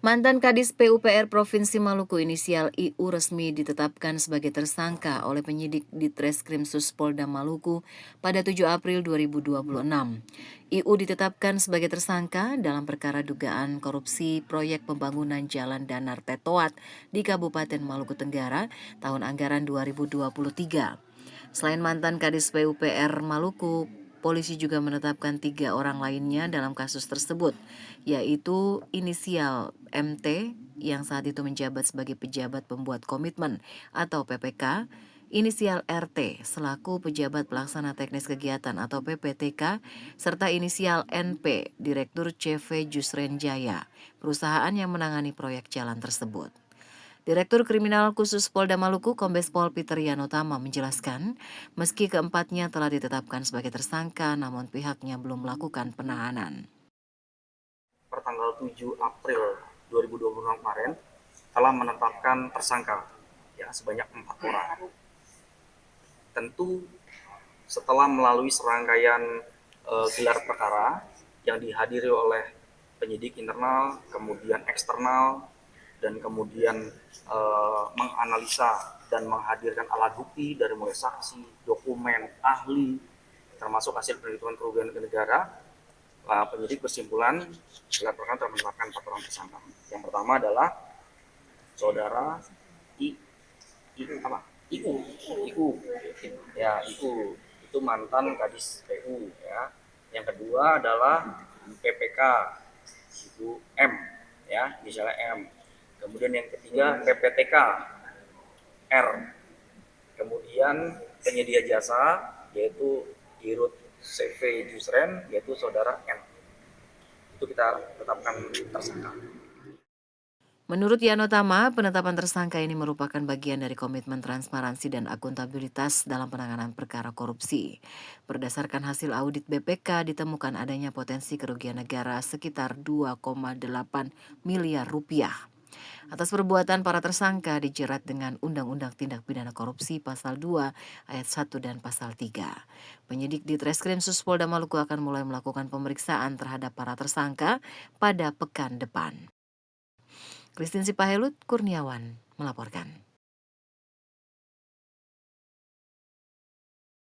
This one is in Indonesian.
Mantan Kadis PUPR Provinsi Maluku inisial IU resmi ditetapkan sebagai tersangka oleh penyidik di Treskrim Suspolda Maluku pada 7 April 2026. IU ditetapkan sebagai tersangka dalam perkara dugaan korupsi proyek pembangunan Jalan Danar Tetoat di Kabupaten Maluku Tenggara tahun anggaran 2023. Selain mantan Kadis PUPR Maluku, polisi juga menetapkan 3 orang lainnya dalam kasus tersebut, yaitu inisial MT yang saat itu menjabat sebagai pejabat pembuat komitmen atau PPK, inisial RT selaku pejabat pelaksana teknis kegiatan atau PPTK, serta inisial NP, Direktur CV Jusren Jaya, perusahaan yang menangani proyek jalan tersebut. Direktur Kriminal Khusus Polda Maluku, Kombes Pol Peter Yanotama menjelaskan, meski keempatnya telah ditetapkan sebagai tersangka, namun pihaknya belum melakukan penahanan. Pertanggal 7 April 2026 kemarin telah menetapkan tersangka ya sebanyak 4 orang. Tentu setelah melalui serangkaian gelar perkara yang dihadiri oleh penyidik internal, kemudian eksternal, dan kemudian menganalisa dan menghadirkan alat bukti dari mulai saksi, dokumen, ahli, termasuk hasil perhitungan kerugian negara, penyidik bersimpulan gelar perkara telah menetapkan 4 orang tersangka. Yang pertama adalah saudara Iku ya itu mantan Kadis PU ya. Yang kedua adalah PPK Ibu M ya, misalnya M. Kemudian yang ketiga PPTK R. Kemudian penyedia jasa yaitu Dirut CV Jusren yaitu saudara N. Itu kita tetapkan tersangka. Menurut Yanotama, penetapan tersangka ini merupakan bagian dari komitmen transparansi dan akuntabilitas dalam penanganan perkara korupsi. Berdasarkan hasil audit BPK, ditemukan adanya potensi kerugian negara sekitar 2,8 miliar rupiah. Atas perbuatan para tersangka dijerat dengan Undang-Undang Tindak Pidana Korupsi Pasal 2 Ayat 1 dan Pasal 3. Penyidik di Treskrim Suspolda Maluku akan mulai melakukan pemeriksaan terhadap para tersangka pada pekan depan. Christine Sipahelut Kurniawan melaporkan.